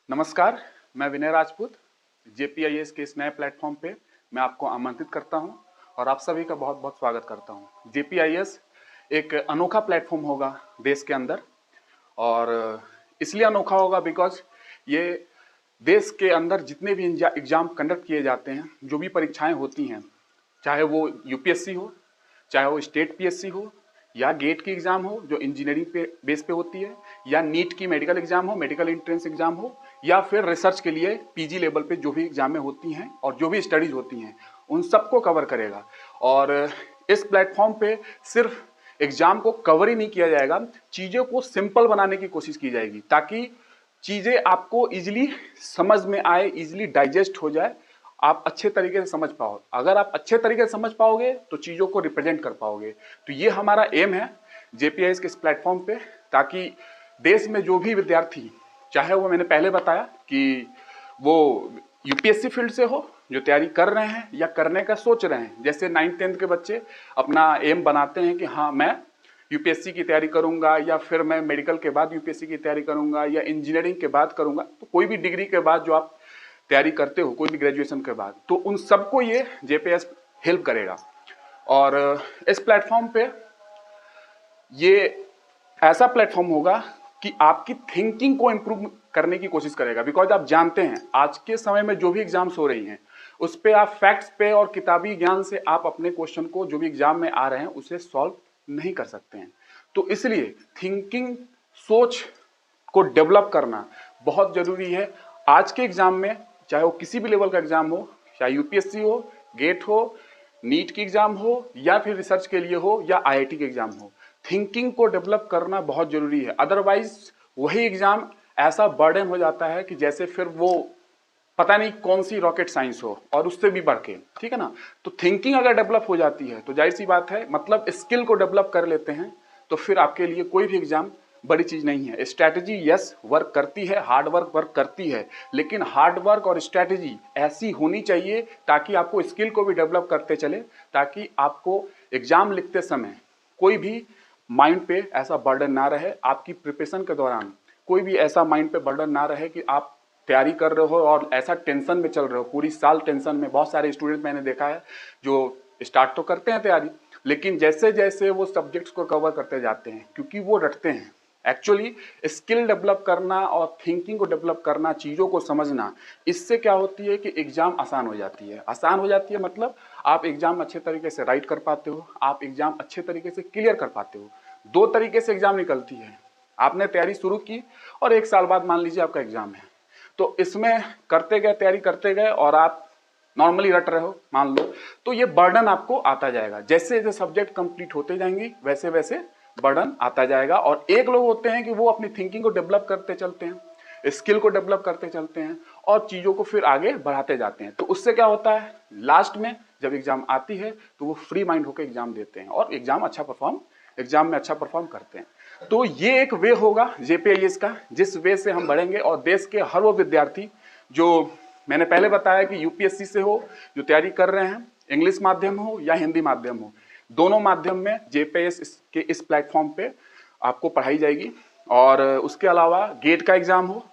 नमस्कार, मैं विनय राजपूत जेपीआईएस के इस नए प्लेटफॉर्म पे मैं आपको आमंत्रित करता हूं और आप सभी का बहुत बहुत स्वागत करता हूं। जेपीआईएस एक अनोखा प्लेटफॉर्म होगा देश के अंदर और इसलिए अनोखा होगा बिकॉज ये देश के अंदर जितने भी एग्जाम कंडक्ट किए जाते हैं, जो भी परीक्षाएं होती हैं, चाहे वो यूपीएससी हो, चाहे वो स्टेट पीएससी हो, या गेट की एग्जाम हो जो इंजीनियरिंग पे बेस पे होती है, या नीट की मेडिकल एग्जाम हो, मेडिकल एंट्रेंस एग्जाम हो, या फिर रिसर्च के लिए पीजी लेवल पे जो भी एग्जामें होती हैं और जो भी स्टडीज होती हैं, उन सबको कवर करेगा। और इस प्लेटफॉर्म पे सिर्फ एग्जाम को कवर ही नहीं किया जाएगा, चीज़ों को सिंपल बनाने की कोशिश की जाएगी ताकि चीज़ें आपको इजीली समझ में आए, इजीली डाइजेस्ट हो जाए, आप अच्छे तरीके से समझ पाओ। अगर आप अच्छे तरीके से समझ पाओगे तो चीज़ों को रिप्रेजेंट कर पाओगे। तो ये हमारा एम है जेपीआईएस के इस प्लेटफॉर्म पे, ताकि देश में जो भी विद्यार्थी, चाहे वो मैंने पहले बताया कि वो यूपीएससी फील्ड से हो, जो तैयारी कर रहे हैं या करने का सोच रहे हैं, जैसे 9th-10th के बच्चे अपना एम बनाते हैं कि हाँ मैं यूपीएससी की तैयारी करूंगा, या फिर मैं मेडिकल के बाद यूपीएससी की तैयारी करूंगा, या इंजीनियरिंग के बाद करूंगा। तो कोई भी डिग्री के बाद जो आप तैयारी करते हो, कोई भी ग्रेजुएशन के बाद, तो उन सबको ये जेपीएस हेल्प करेगा। और इस प्लेटफॉर्म पे ये ऐसा प्लेटफॉर्म होगा कि आपकी थिंकिंग को इम्प्रूव करने की कोशिश करेगा। बिकॉज आप जानते हैं आज के समय में जो भी एग्जाम्स हो रही हैं, उस पे आप फैक्ट्स पे और किताबी ज्ञान से आप अपने क्वेश्चन को जो भी एग्जाम में आ रहे हैं उसे सॉल्व नहीं कर सकते हैं। तो इसलिए थिंकिंग, सोच को डेवलप करना बहुत जरूरी है। आज के एग्जाम में, चाहे वो किसी भी लेवल का एग्जाम हो, चाहे यूपीएससी हो, गेट हो, नीट की एग्जाम हो, या फिर रिसर्च के लिए हो, या आईआईटी के एग्जाम हो, थिंकिंग को डेवलप करना बहुत जरूरी है। अदरवाइज वही एग्जाम ऐसा बर्डन हो जाता है कि जैसे फिर वो पता नहीं कौन सी रॉकेट साइंस हो, और उससे भी बढ़ के, ठीक है ना। तो थिंकिंग अगर डेवलप हो जाती है तो जाहिर सी बात है, मतलब स्किल को डेवलप कर लेते हैं, तो फिर आपके लिए कोई भी एग्जाम बड़ी चीज नहीं है। स्ट्रैटेजी यस वर्क करती है, हार्ड वर्क वर्क करती है, लेकिन हार्ड वर्क और स्ट्रैटेजी ऐसी होनी चाहिए ताकि आपको स्किल को भी डेवलप करते चले, ताकि आपको एग्जाम लिखते समय कोई भी माइंड पे ऐसा बर्डन ना रहे। आपकी प्रिपरेशन के दौरान कोई भी ऐसा माइंड पे बर्डन ना रहे कि आप तैयारी कर रहे हो और ऐसा टेंशन में चल रहे हो, पूरी साल टेंशन में। बहुत सारे स्टूडेंट मैंने देखा है जो स्टार्ट तो करते हैं तैयारी, लेकिन जैसे जैसे वो सब्जेक्ट्स को कवर करते जाते हैं, क्योंकि वो रटते हैं। एक्चुअली स्किल डेवलप करना और थिंकिंग को डेवलप करना, चीज़ों को समझना, इससे क्या होती है कि एग्जाम आसान हो जाती है। आसान हो जाती है मतलब आप एग्जाम अच्छे तरीके से राइट कर पाते हो, आप एग्जाम अच्छे तरीके से क्लियर कर पाते हो। दो तरीके से एग्जाम निकलती है। आपने तैयारी शुरू की और 1 साल बाद मान लीजिए आपका एग्जाम है, तो इसमें करते गए, तैयारी करते गए, और आप नॉर्मली रट रहे हो मान लो, तो ये बर्डन आपको आता जाएगा। जैसे जैसे सब्जेक्ट कंप्लीट होते जाएंगे वैसे वैसे बर्डन आता जाएगा। और एक लोग होते हैं कि वो अपनी थिंकिंग को डेवलप करते चलते हैं, स्किल को डेवलप करते चलते हैं, और चीज़ों को फिर आगे बढ़ाते जाते हैं। तो उससे क्या होता है, लास्ट में जब एग्जाम आती है तो वो फ्री माइंड होकर एग्जाम देते हैं और एग्जाम में अच्छा परफॉर्म करते हैं। तो ये एक वे होगा जेपीआईएस का, जिस वे से हम बढ़ेंगे और देश के हर वो विद्यार्थी जो मैंने पहले बताया कि यूपीएससी से हो, जो तैयारी कर रहे हैं, इंग्लिश माध्यम हो या हिंदी माध्यम हो, दोनों माध्यम में जेपीआईएस के इस प्लेटफॉर्म पे आपको पढ़ाई जाएगी। और उसके अलावा गेट का एग्जाम हो,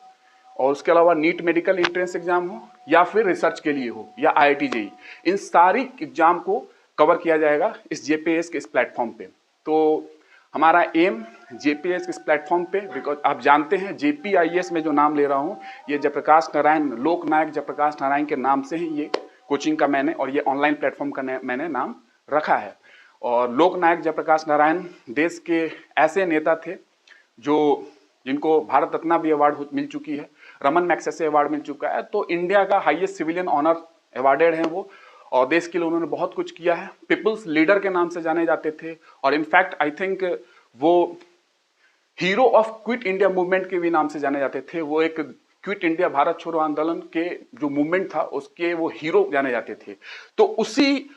और उसके अलावा नीट मेडिकल एंट्रेंस एग्जाम हो, या फिर रिसर्च के लिए हो, या आईआईटी जेईई, इन सारी एग्जाम को कवर किया जाएगा इस जेपीआईएस के इस प्लेटफॉर्म पे। तो हमारा एम जेपीआईएस के इस प्लेटफॉर्म पे, बिकॉज आप जानते हैं जेपीआईएस में जो नाम ले रहा हूँ, ये जयप्रकाश नारायण, लोकनायक जयप्रकाश नारायण के नाम से ही ये कोचिंग का मैंने, और ये ऑनलाइन प्लेटफॉर्म का मैंने नाम रखा है। और लोकनायक जयप्रकाश नारायण देश के ऐसे नेता थे जिनको भारत रत्न भी अवार्ड मिल चुकी है, रमन मैग्सेसे अवार्ड मिल चुका है। तो इंडिया का हाईएस्ट सिविलियन ऑनर अवार्डेड हैं वो, और देश के लिए उन्होंने बहुत कुछ किया है। पीपल्स लीडर के नाम से जाने जाते थे, और इनफैक्ट आई थिंक वो hero of quit India movement के भी नाम से जाने जाते थे। वो एक क्विट इंडिया, भारत छोड़ो आंदोलन के जो मूवमेंट था उसके वो हीरो जाने जाते थे। तो उसी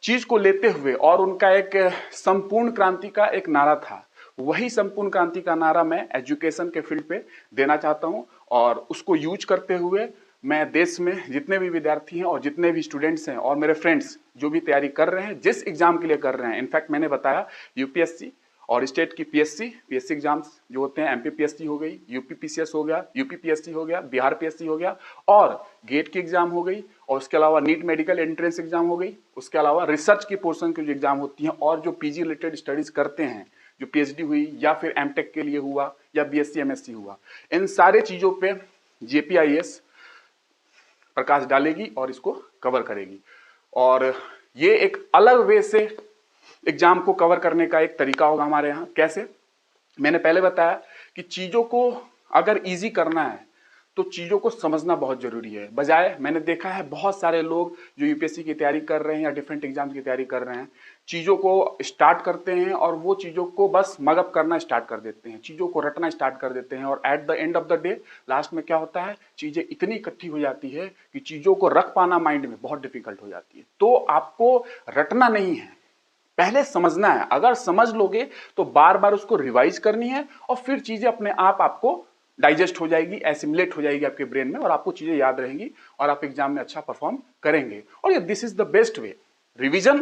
चीज को लेते हुए, और उनका एक संपूर्ण क्रांति का एक नारा था, वही संपूर्ण क्रांति का नारा मैं एजुकेशन के फील्ड पे देना चाहता हूं। और उसको यूज करते हुए मैं देश में जितने भी विद्यार्थी हैं और जितने भी स्टूडेंट्स हैं और मेरे फ्रेंड्स जो भी तैयारी कर रहे हैं, जिस एग्जाम के लिए कर रहे हैं, इनफैक्ट मैंने बताया यूपीएससी और स्टेट की पीएससी एग्जाम्स जो होते हैं, एमपी पीएससी हो गई, यूपी पीसीएस हो गया, यूपी पीएससी हो गया, बिहार पीएससी हो गया, और गेट की एग्जाम हो गई, और उसके अलावा नीट मेडिकल एंट्रेंस एग्जाम हो गई, उसके अलावा रिसर्च की पोर्शन की जो एग्जाम होती है, और जो पीजी रिलेटेड स्टडीज करते हैं, जो पीएचडी हुई या फिर एमटेक के लिए हुआ या बीएससी एमएससी हुआ, इन सारे चीजों पे जेपीआईएस प्रकाश डालेगी और इसको कवर करेगी। और ये एक अलग वे से एग्जाम को कवर करने का एक तरीका होगा हमारे यहाँ। कैसे? मैंने पहले बताया कि चीजों को अगर इजी करना है तो चीजों को समझना बहुत जरूरी है। बजाय मैंने देखा है बहुत सारे लोग जो यूपीएससी की तैयारी कर रहे हैं या डिफरेंट एग्जाम्स की तैयारी कर रहे हैं, चीजों को स्टार्ट करते हैं और वो चीजों को बस मगअप करना स्टार्ट कर देते हैं, चीजों को रटना स्टार्ट कर देते हैं, और at the end of the day last में क्या होता है, चीजें इतनी इकट्ठी हो जाती है कि चीजों को रख पाना माइंड में बहुत डिफिकल्ट हो जाती है। तो आपको रटना नहीं है, पहले समझना है। अगर समझ लोगे तो बार बार उसको रिवाइज करनी है और फिर चीजें अपने आप आपको डाइजेस्ट हो जाएगी, एसिमुलेट हो जाएगी आपके ब्रेन में, और आपको चीजें याद रहेंगी और आप एग्जाम में अच्छा परफॉर्म करेंगे। और ये this is the best way. Revision,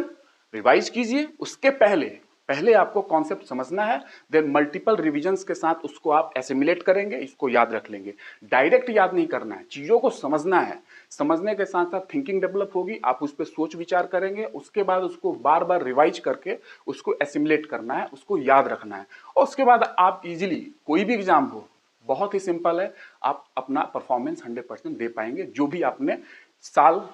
revise कीजिए, उसके पहले आपको कॉन्सेप्ट समझना है, देन मल्टीपल रिविजन्स के साथ उसको आप एसिमुलेट करेंगे, इसको याद रख लेंगे। डायरेक्ट याद नहीं करना है, चीजों को समझना है। समझने के साथ साथ थिंकिंग डेवलप होगी, आप उस पर सोच विचार करेंगे, उसके बाद उसको बार बार रिवाइज करके उसको एसिमुलेट करना है, उसको याद रखना है, और उसके बाद आप इजीली कोई भी एग्जाम हो, बहुत ही सिंपल है, आप अपना परफॉर्मेंस 100% दे पाएंगे। जो भी आपने साल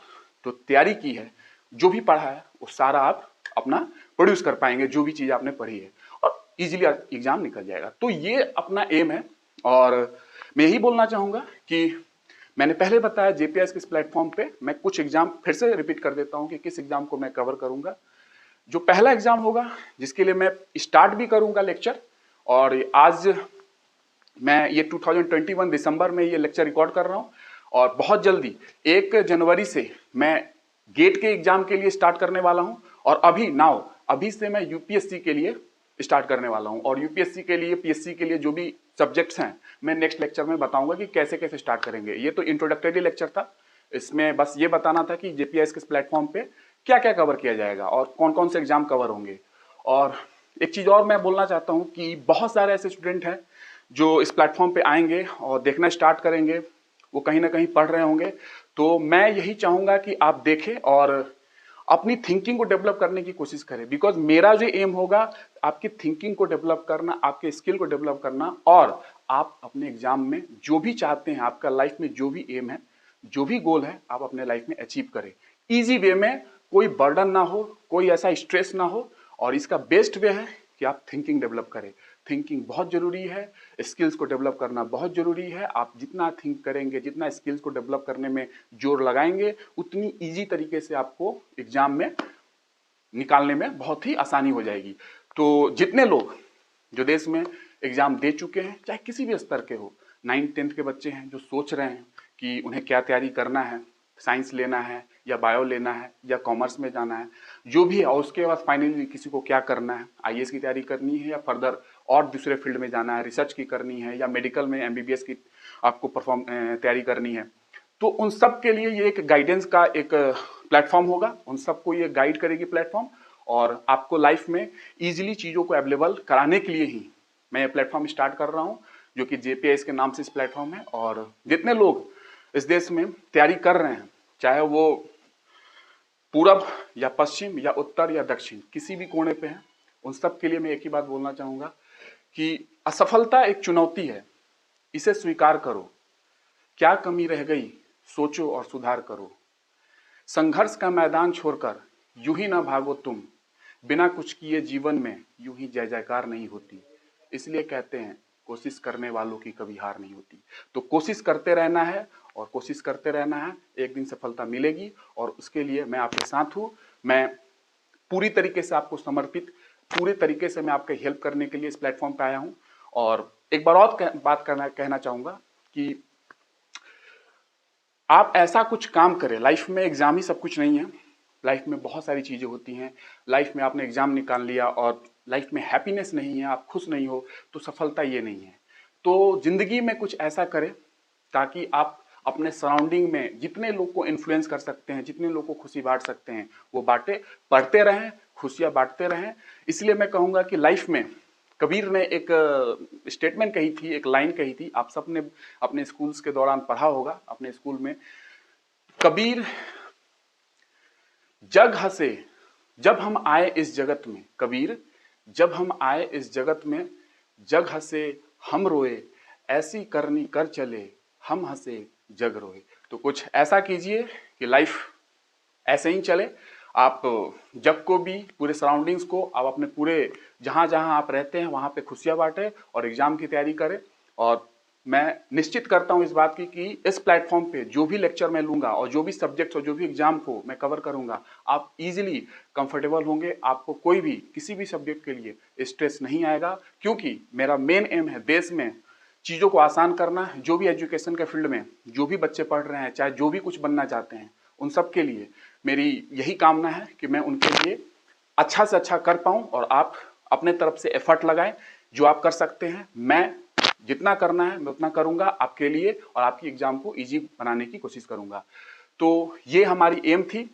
तो तैयारी की है, जो भी पढ़ा है, वो सारा आप अपना प्रोड्यूस कर पाएंगे, जो भी चीज आपने पढ़ी है, और इजीली एग्जाम निकल जाएगा। तो ये अपना एम है। और मैं यही बोलना चाहूंगा कि मैंने पहले बताया जेपीएस के इस प्लेटफॉर्म पे मैं कुछ एग्जाम फिर से रिपीट कर देता हूं कि किस एग्जाम को मैं कवर करूंगा। जो पहला एग्जाम होगा जिसके लिए मैं स्टार्ट भी करूंगा लेक्चर, और आज मैं ये 2021 दिसंबर में ये लेक्चर रिकॉर्ड कर रहा हूं, और बहुत जल्दी 1 जनवरी से मैं गेट के एग्जाम के लिए स्टार्ट करने वाला हूं, और अभी से मैं यूपीएससी के लिए स्टार्ट करने वाला हूं। और यूपीएससी के लिए, पीएससी के लिए जो भी सब्जेक्ट्स हैं, मैं नेक्स्ट लेक्चर में बताऊंगा कि कैसे कैसे स्टार्ट करेंगे। ये तो इंट्रोडक्टरी लेक्चर था, इसमें बस ये बताना था कि जेपीएस के प्लेटफॉर्म पे क्या क्या कवर किया जाएगा और कौन कौन से एग्जाम कवर होंगे। और एक चीज और मैं बोलना चाहता हूं कि बहुत सारे ऐसे स्टूडेंट हैं जो इस प्लेटफॉर्म पे आएंगे और देखना स्टार्ट करेंगे, वो कहीं ना कहीं पढ़ रहे होंगे। तो मैं यही चाहूंगा कि आप देखें और अपनी थिंकिंग को डेवलप करने की कोशिश करें, बिकॉज मेरा जो एम होगा आपकी थिंकिंग को डेवलप करना, आपके स्किल को डेवलप करना, और आप अपने एग्जाम में जो भी चाहते हैं, आपका लाइफ में जो भी एम है, जो भी गोल है, आप अपने लाइफ में अचीव करें इजी वे में, कोई बर्डन ना हो, कोई ऐसा स्ट्रेस ना हो। और इसका बेस्ट वे है कि आप थिंकिंग डेवलप करें। थिंकिंग बहुत जरूरी है, स्किल्स को डेवलप करना बहुत जरूरी है। आप जितना थिंक करेंगे, जितना स्किल्स को डेवलप करने में जोर लगाएंगे, उतनी इजी तरीके से आपको एग्जाम में निकालने में बहुत ही आसानी हो जाएगी। तो जितने लोग जो देश में एग्जाम दे चुके हैं, चाहे किसी भी स्तर के हो, 9th 10th के बच्चे हैं जो सोच रहे हैं कि उन्हें क्या तैयारी करना है, साइंस लेना है या बायो लेना है या कॉमर्स में जाना है, जो भी है, और उसके बाद फाइनली किसी को क्या करना है, आईएएस की तैयारी करनी है या फर्दर और दूसरे फील्ड में जाना है, रिसर्च की करनी है या मेडिकल में एमबीबीएस की आपको तैयारी करनी है, तो उन सब के लिए ये एक गाइडेंस का एक प्लेटफॉर्म होगा। उन सबको ये गाइड करेगी प्लेटफॉर्म, और आपको लाइफ में इजीली चीज़ों को अवेलेबल कराने के लिए ही मैं ये प्लेटफॉर्म स्टार्ट कर रहा हूँ, जो कि जेपीएस के नाम से इस प्लेटफॉर्म है। और जितने लोग इस देश में तैयारी कर रहे हैं, चाहे वो पूरब या पश्चिम या उत्तर या दक्षिण, किसी भी कोने पे हैं, उन सब के लिए मैं एक ही बात बोलना चाहूँगा कि असफलता एक चुनौती है, इसे स्वीकार करो। क्या कमी रह गई, सोचो और सुधार करो। संघर्ष का मैदान छोड़कर यूं ही ना भागो तुम, बिना कुछ किए जीवन में यूं ही जय जयकार नहीं होती। इसलिए कहते हैं कोशिश करने वालों की कभी हार नहीं होती। तो कोशिश करते रहना है और कोशिश करते रहना है, एक दिन सफलता मिलेगी। और उसके लिए मैं आपके साथ हूँ। मैं पूरी तरीके से आपको समर्पित, पूरे तरीके से मैं आपके हेल्प करने के लिए इस प्लेटफॉर्म पे आया हूँ। और एक बार और बात कहना चाहूँगा कि आप ऐसा कुछ काम करें, लाइफ में एग्जाम ही सब कुछ नहीं है, लाइफ में बहुत सारी चीज़ें होती हैं। लाइफ में आपने एग्जाम निकाल लिया और लाइफ में हैप्पीनेस नहीं है, आप खुश नहीं हो, तो सफलता ये नहीं है। तो जिंदगी में कुछ ऐसा करें ताकि आप अपने सराउंडिंग में जितने लोग को इन्फ्लुएंस कर सकते हैं, जितने लोग को खुशी बांट सकते हैं, वो बांटे, पढ़ते रहें, खुशियाँ बांटते रहें। इसलिए मैं कहूँगा कि लाइफ में कबीर ने एक स्टेटमेंट कही थी, एक लाइन कही थी, आप सबने अपने स्कूल्स के दौरान पढ़ा होगा, अपने स्कूल में। कबीर जग हंसे जब हम आए इस जगत में, कबीर जब हम आए इस जगत में, जग हंसे हम रोए, ऐसी करनी कर चले हम हंसे जग रोए। तो कुछ ऐसा कीजिए कि लाइफ ऐसे ही चले, आप जग को भी, पूरे सराउंडिंग्स को, आप अपने पूरे जहां जहां आप रहते हैं वहां पे खुशियां बांटें और एग्जाम की तैयारी करें। और मैं निश्चित करता हूं इस बात की कि इस प्लेटफॉर्म पे जो भी लेक्चर मैं लूंगा और जो भी सब्जेक्ट्स और जो भी एग्जाम को मैं कवर करूंगा, आप इजीली कंफर्टेबल होंगे, आपको कोई भी किसी भी सब्जेक्ट के लिए स्ट्रेस नहीं आएगा, क्योंकि मेरा मेन एम है देश में चीज़ों को आसान करना। जो भी एजुकेशन के फील्ड में जो भी बच्चे पढ़ रहे हैं, चाहे जो भी कुछ बनना चाहते हैं, उन सब के लिए मेरी यही कामना है कि मैं उनके लिए अच्छा से अच्छा कर पाऊं और आप अपने तरफ से एफर्ट लगाएं। जो आप कर सकते हैं, मैं जितना करना है मैं उतना करूंगा आपके लिए और आपकी एग्जाम को इजी बनाने की कोशिश करूंगा। तो ये हमारी एम थी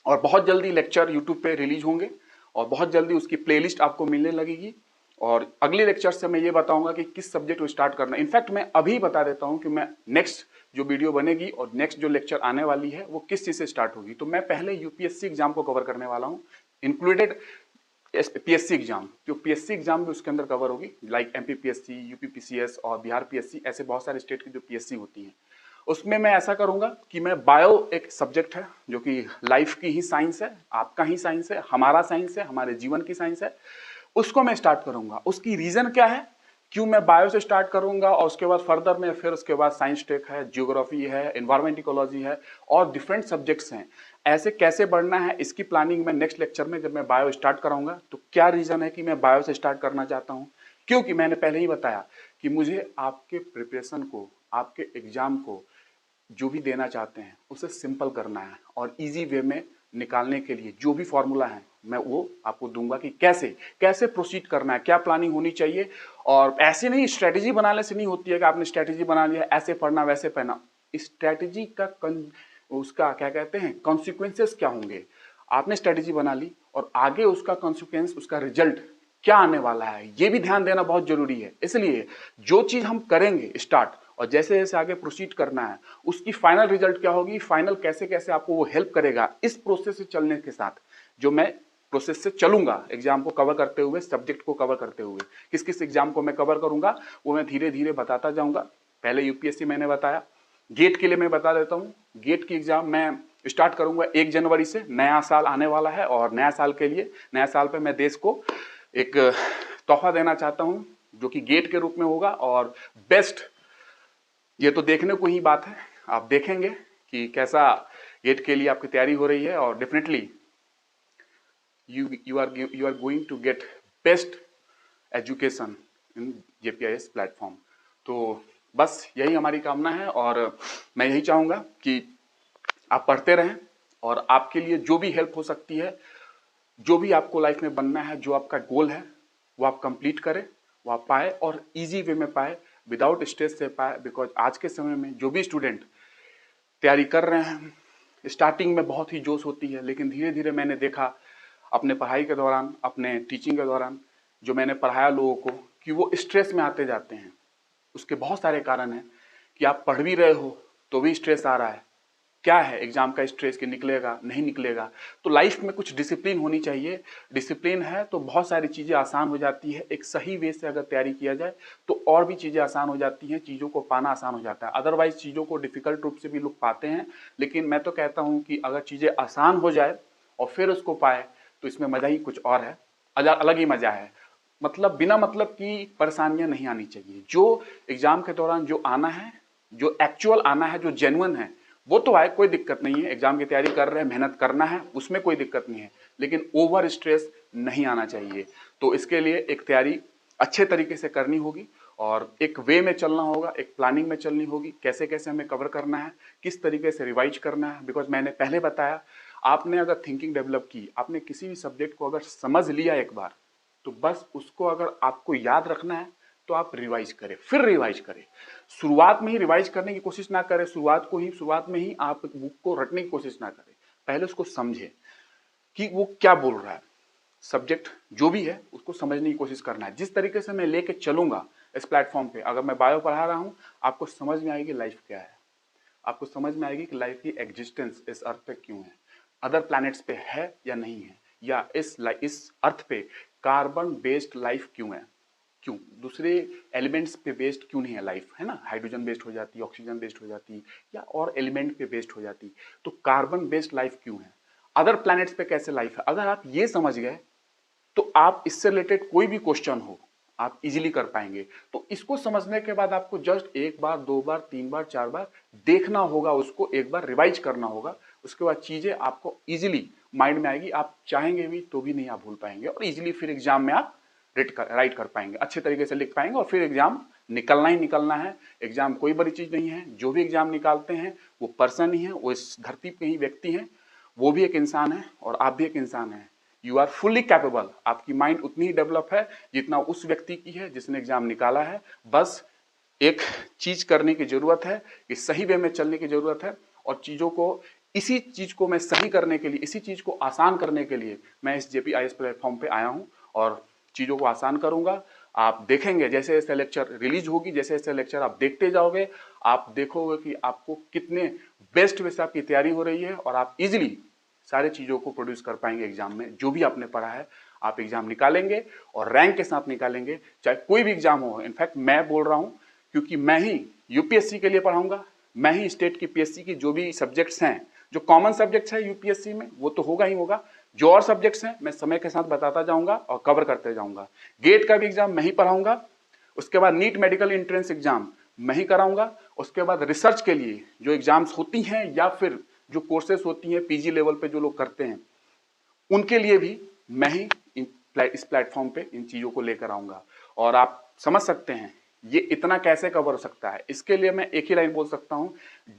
और बहुत जल्दी लेक्चर यूट्यूब पे रिलीज होंगे और बहुत जल्दी उसकी प्लेलिस्ट आपको मिलने लगेगी। और अगले लेक्चर से मैं ये बताऊंगा कि किस सब्जेक्ट को स्टार्ट करना है। इनफैक्ट मैं अभी बता देता हूं कि मैं नेक्स्ट जो वीडियो बनेगी और नेक्स्ट जो लेक्चर आने वाली है वो किस चीज से स्टार्ट होगी। तो मैं पहले यूपीएससी एग्जाम को कवर करने वाला हूं, इंक्लूडेड पीएससी एग्जाम। जो पीएससी एग्जाम भी उसके अंदर कवर होगी, लाइक एमपीपीएससी, यूपीपीसीएस और बिहार पीएससी, ऐसे बहुत सारे स्टेट की जो पीएससी होती हैं। उसमें मैं ऐसा करूंगा कि मैं बायो एक सब्जेक्ट है जो कि लाइफ की ही साइंस है, आपका ही साइंस है, हमारा साइंस है, हमारे जीवन की साइंस है, उसको मैं स्टार्ट करूंगा। उसकी रीजन क्या है, क्यों मैं बायो से स्टार्ट करूंगा और उसके बाद फर्दर में फिर उसके बाद साइंस टेक है, जियोग्राफी है, एनवायरमेंट इकोलॉजी है और डिफरेंट सब्जेक्ट्स हैं, ऐसे कैसे बढ़ना है इसकी प्लानिंग मैं नेक्स्ट लेक्चर में जब मैं बायो स्टार्ट कराऊंगा। तो क्या रीजन है कि मैं बायो से स्टार्ट करना चाहता हूं, क्योंकि मैंने पहले ही बताया कि मुझे आपके प्रिपरेशन को, आपके एग्जाम को जो भी देना चाहते हैं उसे सिंपल करना है और इजी वे में निकालने के लिए जो भी फॉर्मूला है मैं वो आपको दूंगा कि कैसे कैसे प्रोसीड करना है, क्या प्लानिंग होनी चाहिए। और ऐसे नहीं, स्ट्रेटेजी बनाने से नहीं होती है कि आपने स्ट्रेटेजी बना लिया ऐसे पढ़ना वैसे पढ़ना। स्ट्रेटेजी का उसका क्या कहते हैं, कॉन्सिक्वेंसेस क्या होंगे। आपने स्ट्रेटेजी बना ली और आगे उसका कॉन्सिक्वेंस, उसका रिजल्ट क्या आने वाला है, ये भी ध्यान देना बहुत जरूरी है। इसलिए जो चीज हम करेंगे स्टार्ट और जैसे जैसे आगे प्रोसीड करना है, उसकी फाइनल रिजल्ट क्या होगी, फाइनल कैसे कैसे आपको वो हेल्प करेगा, इस प्रोसेस से चलने के साथ जो मैं प्रोसेस से चलूंगा एग्जाम को कवर करते हुए, सब्जेक्ट को कवर करते हुए, किस किस एग्जाम को मैं कवर करूंगा वो मैं धीरे धीरे बताता जाऊंगा। पहले यूपीएससी मैंने बताया, गेट के लिए मैं बता देता हूं, गेट की एग्जाम मैं स्टार्ट करूंगा 1 जनवरी से। नया साल आने वाला है और नया साल के लिए, नया साल पे मैं देश को एक तोहफा देना चाहता हूं जो कि गेट के रूप में होगा। और बेस्ट, ये तो देखने को ही बात है, आप देखेंगे कि कैसा गेट के लिए आपकी तैयारी हो रही है और definitely you are going to get best education in JPIS platform. तो बस यही हमारी कामना है और मैं यही चाहूंगा कि आप पढ़ते रहें और आपके लिए जो भी हेल्प हो सकती है, जो भी आपको लाइफ में बनना है, जो आपका गोल है वो आप कंप्लीट करें, वो आप पाए और इजी वे में पाए, विदाउट स्ट्रेस से पाए। बिकॉज आज के समय में जो भी स्टूडेंट तैयारी कर रहे हैं, स्टार्टिंग में बहुत ही जोश होती है, लेकिन धीरे धीरे मैंने देखा अपने पढ़ाई के दौरान, अपने टीचिंग के दौरान, जो मैंने पढ़ाया लोगों को, कि वो स्ट्रेस में आते जाते हैं। उसके बहुत सारे कारण हैं कि आप पढ़ भी रहे हो तो भी स्ट्रेस आ रहा है। क्या है एग्जाम का स्ट्रेस, कि निकलेगा नहीं निकलेगा। तो लाइफ में कुछ डिसिप्लिन होनी चाहिए, डिसिप्लिन है तो बहुत सारी चीज़ें आसान हो जाती है। एक सही वे से अगर तैयारी किया जाए तो और भी चीज़ें आसान हो जाती हैं, चीज़ों को पाना आसान हो जाता है। अदरवाइज चीज़ों को डिफिकल्ट रूप से भी लोग पाते हैं, लेकिन मैं तो कहता हूँ कि अगर चीज़ें आसान हो जाए और फिर उसको पाए तो इसमें मज़ा ही कुछ और है, अलग ही मज़ा है। मतलब बिना मतलब की परेशानियां नहीं आनी चाहिए। जो एग्जाम के दौरान जो आना है, जो एक्चुअल आना है, जो जेन्युइन है, वो तो आए, कोई दिक्कत नहीं है। एग्जाम की तैयारी कर रहे हैं, मेहनत करना है, उसमें कोई दिक्कत नहीं है, लेकिन ओवर स्ट्रेस नहीं आना चाहिए। तो इसके लिए एक तैयारी अच्छे तरीके से करनी होगी और एक वे में चलना होगा, एक प्लानिंग में चलनी होगी, कैसे कैसे हमें कवर करना है, किस तरीके से रिवाइज करना है। बिकॉज मैंने पहले बताया, आपने अगर थिंकिंग डेवलप की, आपने किसी भी सब्जेक्ट को अगर समझ लिया एक बार, तो बस उसको अगर आपको याद रखना है तो आप रिवाइज करें, फिर रिवाइज करें। शुरुआत में ही रिवाइज करने की कोशिश ना करें, शुरुआत में ही आप बुक को रटने की कोशिश ना करें। पहले उसको समझें कि वो क्या बोल रहा है, सब्जेक्ट जो भी है उसको समझने की कोशिश करना है। जिस तरीके से मैं लेके चलूंगा इस प्लेटफॉर्म पे, अगर मैं बायो पढ़ा रहा हूँ, आपको समझ में आएगी लाइफ क्या है, आपको समझ में आएगी कि लाइफ की एग्जिस्टेंस इस अर्थ पे क्यों है, अदर प्लैनेट्स पे है या नहीं है, या इस अर्थ पे कार्बन बेस्ड लाइफ क्यों है, क्यों दूसरे एलिमेंट्स पे बेस्ड क्यों नहीं है लाइफ, है ना, हाइड्रोजन बेस्ड हो जाती, ऑक्सीजन बेस्ड हो जाती, या और एलिमेंट पे बेस्ड हो जाती, तो कार्बन बेस्ड लाइफ क्यों है, अदर प्लैनेट्स पे कैसे लाइफ है। अगर आप ये समझ गए तो आप इससे रिलेटेड कोई भी क्वेश्चन हो आप इजीली कर पाएंगे। तो इसको समझने के बाद आपको जस्ट एक बार, दो बार, तीन बार, चार बार देखना होगा, उसको एक बार रिवाइज करना होगा, उसके बाद चीजें आपको इजीली माइंड में आएगी, आप चाहेंगे भी तो भी नहीं आप भूल पाएंगे, और इजीली फिर एग्जाम में आप राइट कर पाएंगे, अच्छे तरीके से लिख पाएंगे, और फिर एग्जाम निकलना ही निकलना है। एग्जाम कोई बड़ी चीज नहीं है, जो भी एग्जाम निकालते हैं वो पर्सन ही है, वो इस धरती पे ही व्यक्ति है, वो भी एक इंसान है और आप भी एक इंसान है। यू आर फुल्ली कैपेबल, आपकी माइंड उतनी ही डेवलप है जितना उस व्यक्ति की है जिसने एग्जाम निकाला है। बस एक चीज करने की जरूरत है कि सही वे में चलने की जरूरत है, और चीजों को, इसी चीज को मैं सही करने के लिए, इसी चीज को आसान करने के लिए मैं इस JPIS प्लेटफॉर्म पे आया हूं, और चीजों को आसान करूंगा। आप देखेंगे जैसे जैसे लेक्चर रिलीज होगी, जैसे जैसे लेक्चर आप देखते जाओगे, आप देखोगे कि आपको कितने बेस्ट वे से आपकी तैयारी हो रही है, और आप इजिली सारे चीजों को प्रोड्यूस कर पाएंगे एग्जाम में। जो भी आपने पढ़ा है आप एग्जाम निकालेंगे और रैंक के साथ निकालेंगे, चाहे कोई भी एग्जाम हो। इनफैक्ट मैं बोल रहा हूं क्योंकि मैं ही UPSC के लिए पढ़ाऊंगा, मैं ही स्टेट की PSC की जो भी सब्जेक्ट्स हैं, जो कॉमन सब्जेक्ट्स है UPSC में वो तो होगा ही होगा, जो और सब्जेक्ट्स हैं मैं समय के साथ बताता जाऊंगा और कवर करते जाऊंगा। गेट का भी एग्जाम मैं ही पढ़ाऊंगा, उसके बाद नीट मेडिकल एंट्रेंस एग्जाम मैं ही कराऊंगा, उसके बाद रिसर्च के लिए जो एग्जाम्स होती हैं या फिर जो कोर्सेस होती हैं PG लेवल पे जो लोग करते हैं उनके लिए भी मैं ही इस प्लेटफॉर्म पे इन चीजों को लेकर आऊंगा। और आप समझ सकते हैं ये इतना कैसे कवर हो सकता है, इसके लिए मैं एक ही लाइन बोल सकता हूं,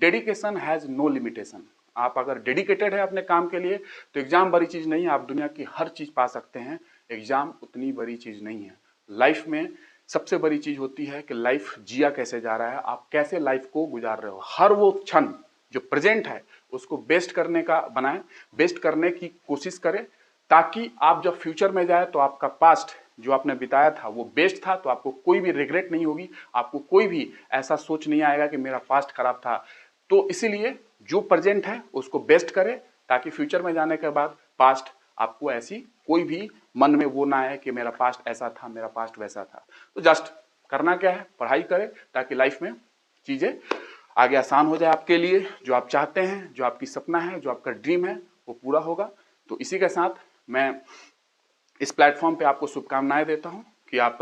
डेडिकेशन हैज नो लिमिटेशन। आप अगर डेडिकेटेड है अपने काम के लिए तो एग्जाम बड़ी चीज नहीं है, आप दुनिया की हर चीज पा सकते हैं, एग्जाम उतनी बड़ी चीज नहीं है। लाइफ में सबसे बड़ी चीज होती है कि लाइफ जिया कैसे जा रहा है, आप कैसे लाइफ को गुजार रहे हो, हर वो क्षण जो प्रेजेंट है उसको बेस्ट करने का बनाएं, बेस्ट करने की कोशिश करें, ताकि आप जब फ्यूचर में जाए तो आपका पास्ट जो आपने बिताया था वो बेस्ट था, तो आपको कोई भी रिग्रेट नहीं होगी, आपको कोई भी ऐसा सोच नहीं आएगा कि मेरा पास्ट खराब था। तो इसीलिए जो प्रेजेंट है उसको बेस्ट करें, ताकि फ्यूचर में जाने के बाद पास्ट आपको ऐसी कोई भी मन में वो ना आए कि मेरा पास्ट ऐसा था, मेरा पास्ट वैसा था। तो जस्ट करना क्या है, पढ़ाई करें ताकि लाइफ में चीजें आगे आसान हो जाए आपके लिए, जो आप चाहते हैं, जो आपकी सपना है, जो आपका ड्रीम है वो पूरा होगा। तो इसी के साथ मैं इस प्लेटफॉर्म पे आपको शुभकामनाएं देता हूं कि आप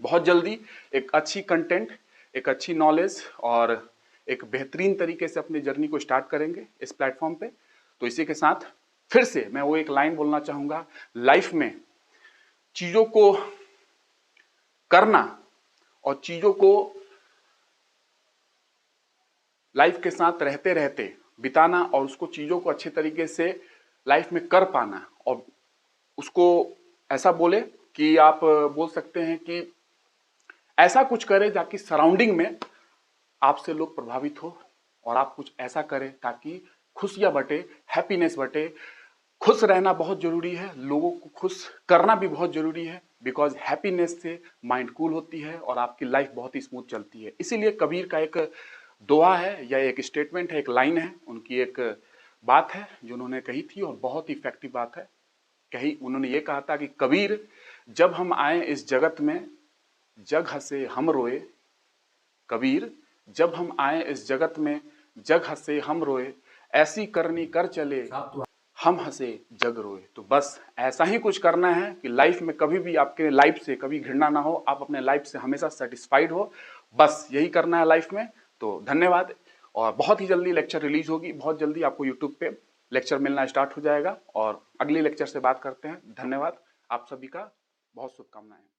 बहुत जल्दी एक अच्छी कंटेंट, एक अच्छी नॉलेज और एक बेहतरीन तरीके से अपनी जर्नी को स्टार्ट करेंगे इस प्लेटफॉर्म पे। तो इसी के साथ फिर से मैं वो एक लाइन बोलना चाहूंगा, लाइफ में चीजों को करना और चीजों को लाइफ के साथ रहते रहते बिताना, और उसको चीजों को अच्छे तरीके से लाइफ में कर पाना, और उसको ऐसा बोले कि आप बोल सकते हैं कि ऐसा कुछ करें ताकि सराउंडिंग में आपसे लोग प्रभावित हो, और आप कुछ ऐसा करें ताकि खुशियां बटे, हैप्पीनेस बटे। खुश रहना बहुत जरूरी है, लोगों को खुश करना भी बहुत जरूरी है, बिकॉज हैप्पीनेस से माइंड कूल होती है और आपकी लाइफ बहुत ही स्मूथ चलती है। इसीलिए कबीर का एक दुआ है या एक स्टेटमेंट है, एक लाइन है, उनकी एक बात है जो उन्होंने कही थी और बहुत ही इफेक्टिव बात है। कही उन्होंने ये कहा था कि कबीर, जब हम आए इस जगत में जग हंसे हम रोए, कबीर जब हम आए इस जगत में जग हंसे हम रोए, ऐसी करनी कर चले हम हंसे जग रोए। तो बस ऐसा ही कुछ करना है कि लाइफ में कभी भी आपके लाइफ से कभी घृणा ना हो, आप अपने लाइफ से हमेशा सेटिस्फाइड हो, बस यही करना है लाइफ में। तो धन्यवाद, और बहुत ही जल्दी लेक्चर रिलीज होगी, बहुत जल्दी आपको यूट्यूब पे लेक्चर मिलना स्टार्ट हो जाएगा, और अगले लेक्चर से बात करते हैं। धन्यवाद, आप सभी का बहुत शुभकामनाएं।